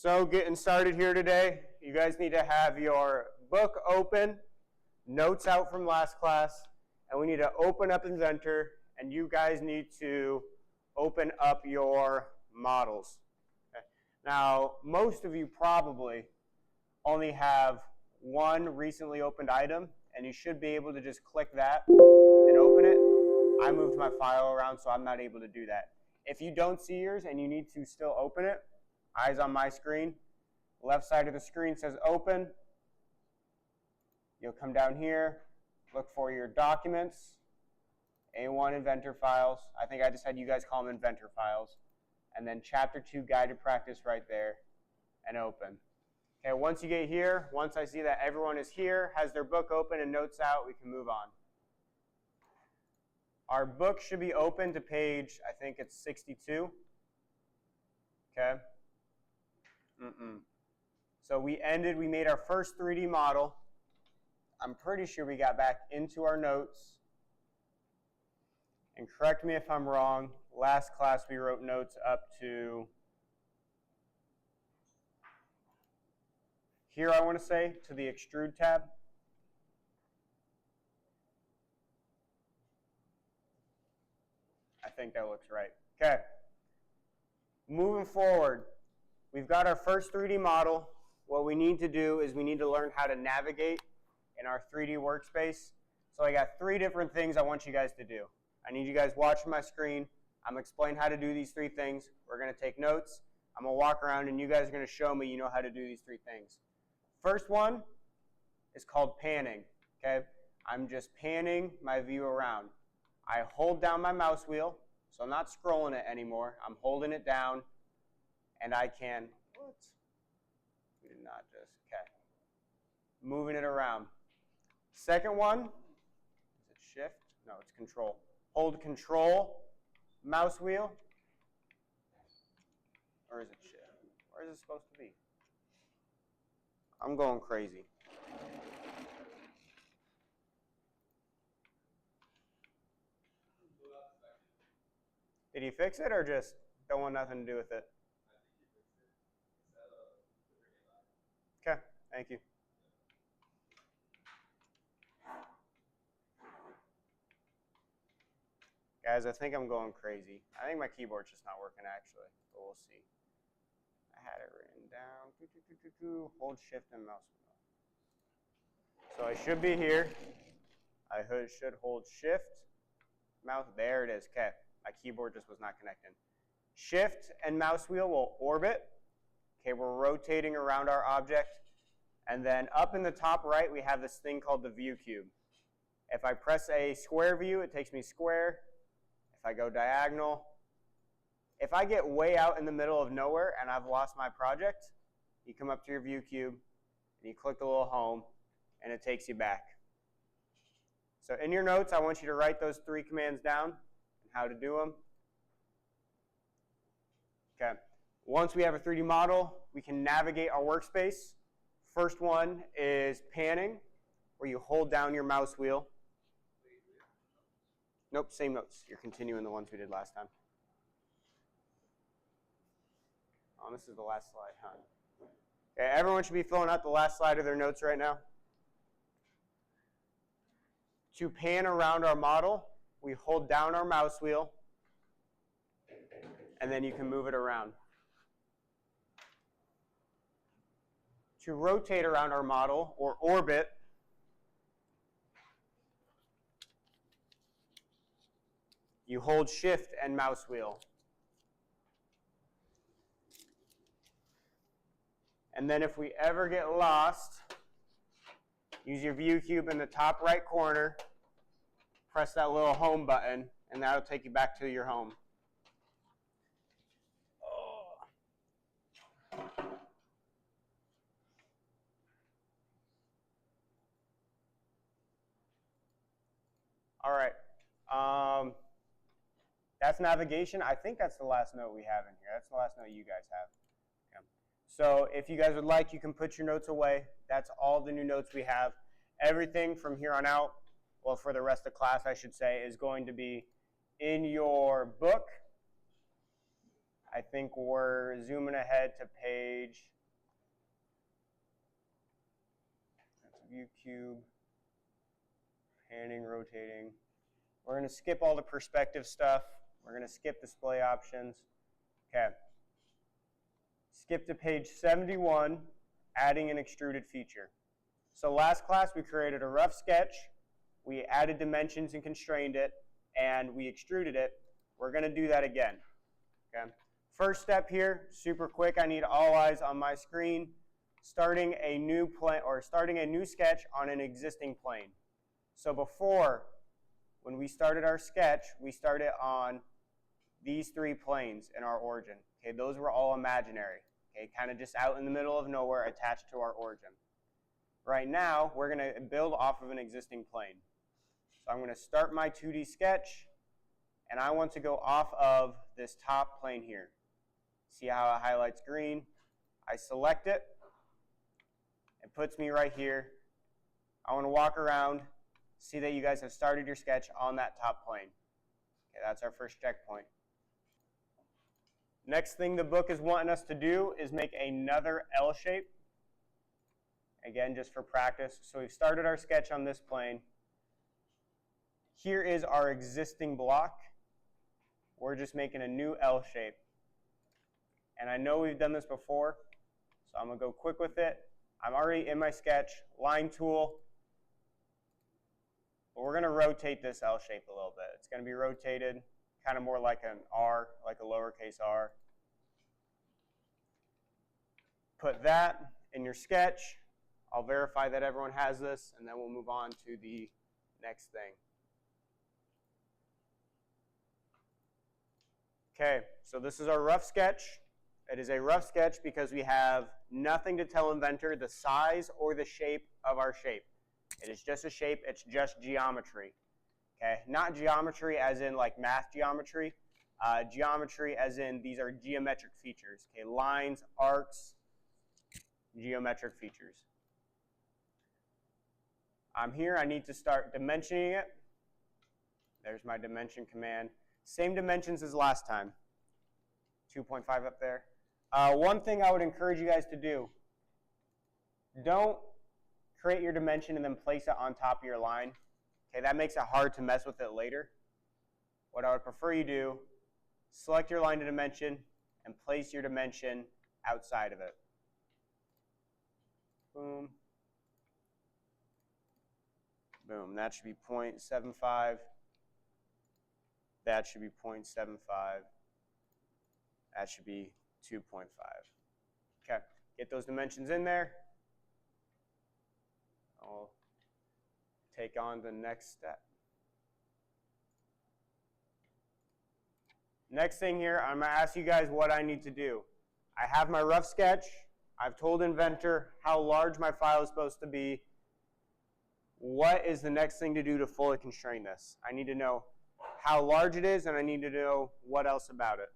So getting started here today, you guys need to have your book open, notes out from last class, and we need to open up Inventor, and you guys need to open up your models. Okay. Now, most of you probably only have one recently opened item, and you should be able to just click that and open it. I moved my file around, so I'm not able to do that. If you don't see yours and you need to still open it, eyes on my screen, left side of the screen says open. You'll come down here, look for your documents, A1 Inventor files. I think I just had you guys call them Inventor files. And then Chapter 2 Guided Practice right there, and open. Okay, once you get here, once I see that everyone is here, has their book open and notes out, we can move on. Our book should be open to page, I think it's 62. Okay. So we made our first 3D model. I'm pretty sure we got back into our notes. And correct me if I'm wrong, last class we wrote notes up to here, I want to say, to the extrude tab. I think that looks right. Okay. Moving forward, we've got our first 3D model. What we need to do is we need to learn how to navigate in our 3D workspace. So I got 3 different things I want you guys to do. I need you guys watching my screen. I'm going to explain how to do these 3 things. We're going to take notes. I'm going to walk around, and you guys are going to show me you know how to do these 3 things. First one is called panning. Okay? I'm just panning my view around. I hold down my mouse wheel, so I'm not scrolling it anymore. I'm holding it down, and I can, we did not just, okay. Moving it around. Second one, is it shift? No, it's control. Hold control, mouse wheel, or is it shift? Where is it supposed to be? I'm going crazy. Did you fix it or just don't want nothing to do with it? Okay, thank you. Guys, I think I'm going crazy. I think my keyboard's just not working actually, but we'll see. I had it written down. Hold shift and mouse wheel. So I should be here. I should hold shift, mouse, there it is, okay. My keyboard just was not connecting. Shift and mouse wheel will orbit. Okay, we're rotating around our object. And then up in the top right, we have this thing called the view cube. If I press a square view, it takes me square. If I go diagonal, if I get way out in the middle of nowhere and I've lost my project, you come up to your view cube and you click the little home and it takes you back. So in your notes, I want you to write those 3 commands down and how to do them. Okay. Once we have a 3D model, we can navigate our workspace. First one is panning, where you hold down your mouse wheel. Nope, same notes. You're continuing the ones we did last time. Oh, this is the last slide, huh? Okay, everyone should be filling out the last slide of their notes right now. To pan around our model, we hold down our mouse wheel, and then you can move it around. To rotate around our model, or orbit, you hold shift and mouse wheel. And then if we ever get lost, use your view cube in the top right corner, press that little home button, and that'll take you back to your home. All right. That's navigation. I think that's the last note we have in here. That's the last note you guys have. Okay. So if you guys would like, you can put your notes away. That's all the new notes we have. Everything from here on out, well, for the rest of class, I should say, is going to be in your book I think we're zooming ahead to page, that's view cube, panning, rotating. We're going to skip all the perspective stuff. We're going to skip display options. Okay. Skip to page 71, adding an extruded feature. So last class we created a rough sketch, we added dimensions and constrained it, and we extruded it. We're going to do that again. Okay. First step here, super quick, I need all eyes on my screen, starting a new plane or starting a new sketch on an existing plane. So before, when we started our sketch, we started on these 3 planes in our origin. Okay, those were all imaginary. Okay, kind of just out in the middle of nowhere attached to our origin. Right now, we're going to build off of an existing plane. So I'm going to start my 2D sketch, and I want to go off of this top plane here. See how it highlights green? I select it. It puts me right here. I want to walk around, see that you guys have started your sketch on that top plane. Okay, that's our first checkpoint. Next thing the book is wanting us to do is make another L shape. Again, just for practice. So we've started our sketch on this plane. Here is our existing block. We're just making a new L shape. And I know we've done this before, so I'm going to go quick with it. I'm already in my sketch, line tool. But we're going to rotate this L shape a little bit. It's going to be rotated kind of more like an R, like a lowercase r. Put that in your sketch. I'll verify that everyone has this, and then we'll move on to the next thing. Okay, so this is our rough sketch. It is a rough sketch because we have nothing to tell Inventor the size or the shape of our shape. It is just a shape, it's just geometry. Okay, not geometry as in like math geometry. Geometry as in these are geometric features. Okay, lines, arcs, geometric features. I'm here, I need to start dimensioning it. There's my dimension command. Same dimensions as last time. 2.5 up there. One thing I would encourage you guys to do, don't create your dimension and then place it on top of your line. Okay, that makes it hard to mess with it later. What I would prefer you do, select your line to dimension and place your dimension outside of it. Boom. Boom. That should be 0.75. That should be 0.75. That should be 2.5. Okay, get those dimensions in there. I'll take on the next step. Next thing here, I'm going to ask you guys what I need to do. I have my rough sketch. I've told Inventor how large my file is supposed to be. What is the next thing to do to fully constrain this? I need to know how large it is, and I need to know what else about it.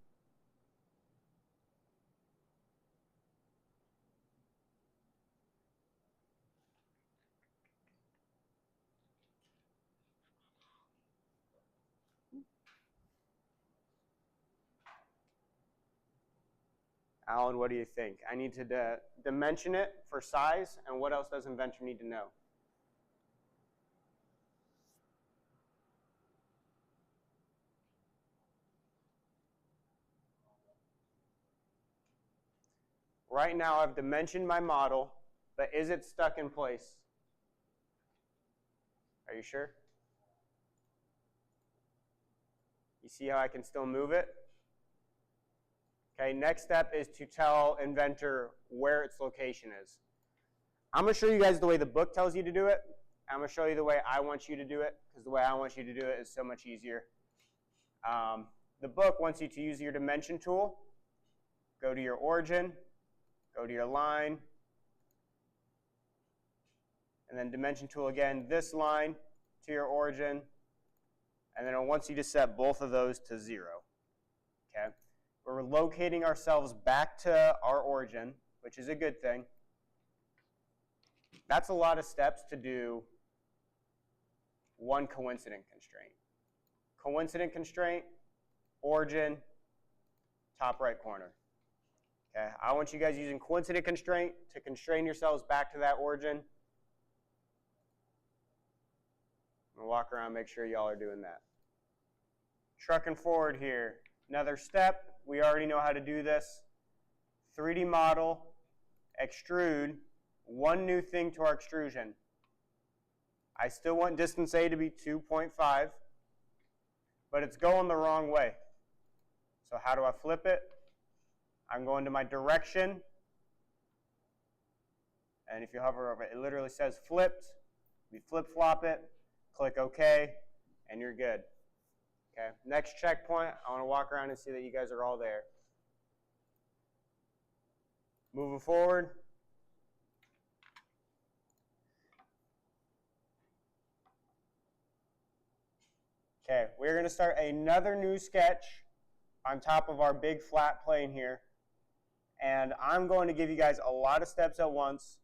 Alan, what do you think? I need to dimension it for size, and what else does Inventor need to know? Right now I've dimensioned my model, but is it stuck in place? Are you sure? You see how I can still move it? Okay, next step is to tell Inventor where its location is. I'm going to show you guys the way the book tells you to do it. I'm going to show you the way I want you to do it, because the way I want you to do it is so much easier. The book wants you to use your dimension tool, go to your origin, go to your line, and then dimension tool again, this line to your origin, and then it wants you to set both of those to 0. Okay? We're locating ourselves back to our origin, which is a good thing. That's a lot of steps to do one coincident constraint. Coincident constraint, origin, top right corner. Okay, I want you guys using coincident constraint to constrain yourselves back to that origin. I'm going to walk around and make sure y'all are doing that. Trucking forward here. Another step, we already know how to do this. 3D model, extrude, one new thing to our extrusion. I still want distance A to be 2.5, but it's going the wrong way. So how do I flip it? I'm going to my direction, and if you hover over it, it literally says flipped. We flip-flop it, click OK, and you're good. Okay. Next checkpoint, I want to walk around and see that you guys are all there. Moving forward. Okay, we're going to start another new sketch on top of our big flat plane here. And I'm going to give you guys a lot of steps at once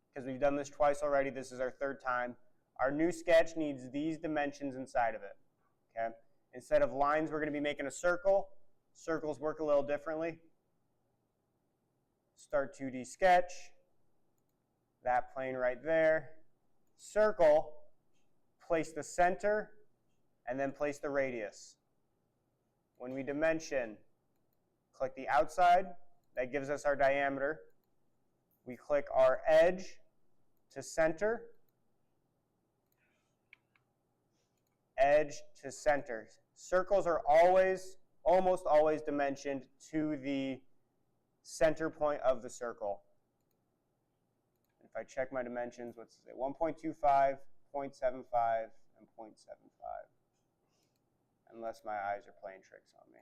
because we've done this twice already. This is our third time. Our new sketch needs these dimensions inside of it. Okay? Instead of lines, we're going to be making a circle. Circles work a little differently. Start 2D sketch. That plane right there. Circle, place the center, and then place the radius. When we dimension, click the outside. That gives us our diameter. We click our edge to center. Edge to center. Circles are always, almost always dimensioned to the center point of the circle. If I check my dimensions, what's it? 1.25, 0.75, and 0.75. Unless my eyes are playing tricks on me.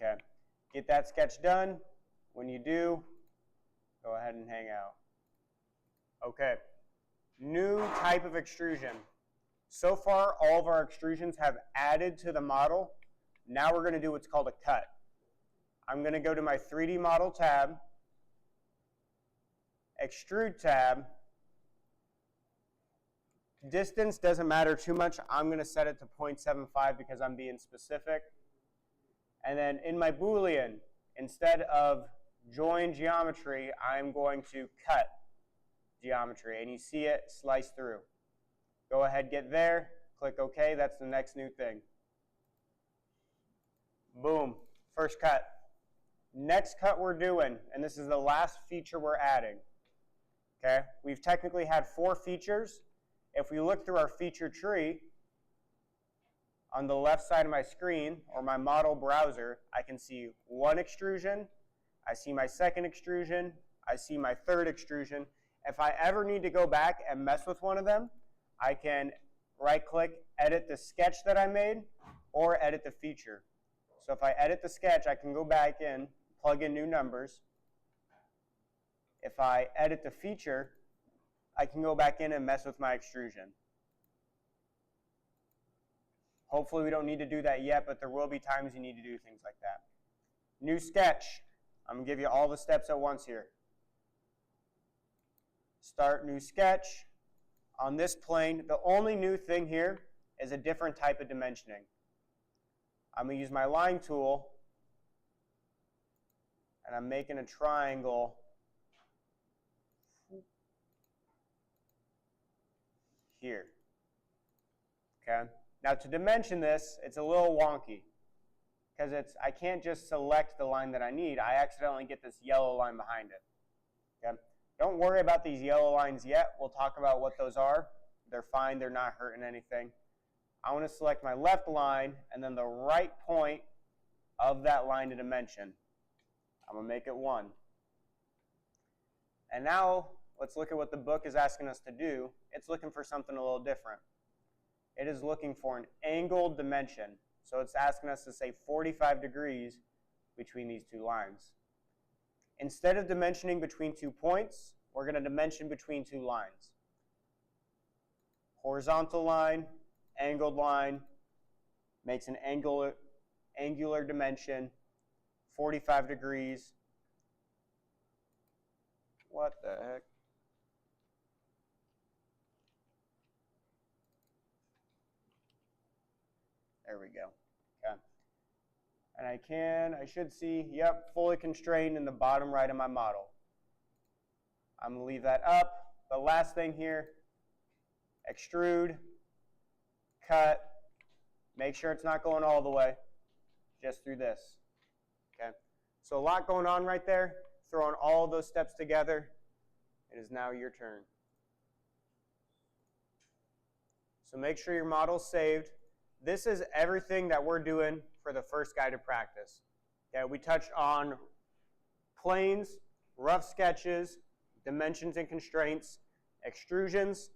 Okay, get that sketch done. When you do, go ahead and hang out. Okay, new type of extrusion. So far, all of our extrusions have added to the model. Now we're going to do what's called a cut. I'm going to go to my 3D model tab, extrude tab. Distance doesn't matter too much. I'm going to set it to 0.75 because I'm being specific. And then in my Boolean, instead of join geometry, I'm going to cut geometry. And you see it slice through. Go ahead, get there, click OK. That's the next new thing. Boom, first cut. Next cut we're doing, and this is the last feature we're adding. Okay, we've technically had 4 features. If we look through our feature tree, on the left side of my screen, or my model browser, I can see one extrusion, I see my second extrusion, I see my third extrusion. If I ever need to go back and mess with one of them, I can right-click, edit the sketch that I made, or edit the feature. So if I edit the sketch, I can go back in, plug in new numbers. If I edit the feature, I can go back in and mess with my extrusion. Hopefully we don't need to do that yet, but there will be times you need to do things like that. New sketch. I'm going to give you all the steps at once here. Start new sketch. On this plane, the only new thing here is a different type of dimensioning. I'm going to use my line tool, and I'm making a triangle here. Okay? Now to dimension this, it's a little wonky because I can't just select the line that I need. I accidentally get this yellow line behind it. Okay? Don't worry about these yellow lines yet. We'll talk about what those are. They're fine. They're not hurting anything. I want to select my left line and then the right point of that line to dimension. I'm going to make it 1. And now let's look at what the book is asking us to do. It's looking for something a little different. It is looking for an angled dimension. So it's asking us to say 45 degrees between these 2 lines. Instead of dimensioning between 2 points, we're going to dimension between 2 lines. Horizontal line, angled line, makes an angular dimension, 45 degrees What the heck? There we go. Okay. And I should see, yep, fully constrained in the bottom right of my model. I'm going to leave that up. The last thing here, extrude, cut, make sure it's not going all the way, just through this. Okay. So a lot going on right there. Throwing all those steps together. It is now your turn. So make sure your model's saved. This is everything that we're doing for the first guided practice. Okay, we touched on planes, rough sketches, dimensions and constraints, extrusions,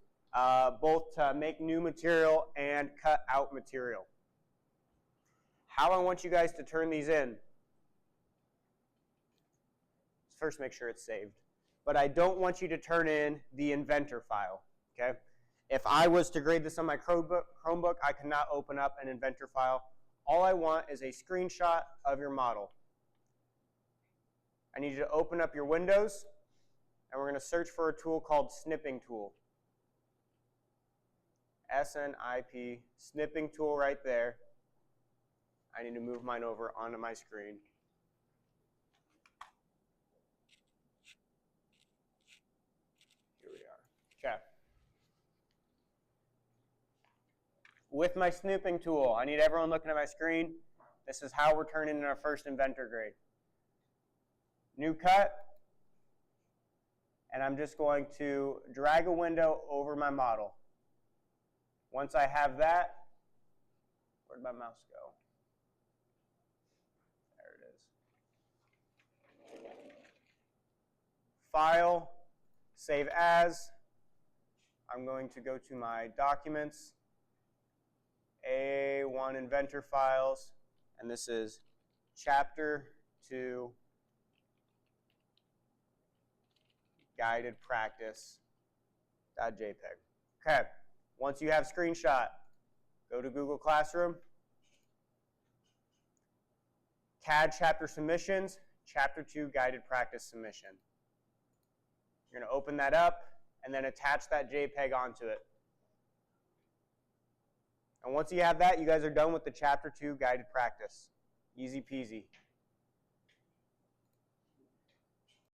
both to make new material and cut out material. How I want you guys to turn these in. First, make sure it's saved. But I don't want you to turn in the inventor file. Okay? If I was to grade this on my Chromebook, I cannot open up an inventor file. All I want is a screenshot of your model. I need you to open up your Windows, and we're going to search for a tool called Snipping Tool. SNIP, Snipping Tool right there. I need to move mine over onto my screen. Here we are. Okay. With my snipping tool, I need everyone looking at my screen. This is how we're turning in our first inventor grade. New cut. And I'm just going to drag a window over my model. Once I have that, where'd my mouse go? There it is. File, save as. I'm going to go to my documents, A1 inventor files, and this is chapter 2 guided practice.jpg. Okay, once you have screenshot, go to Google Classroom, CAD chapter submissions, chapter 2 guided practice submission. You're going to open that up and then attach that JPEG onto it. And once you have that, you guys are done with the chapter 2 guided practice. Easy peasy.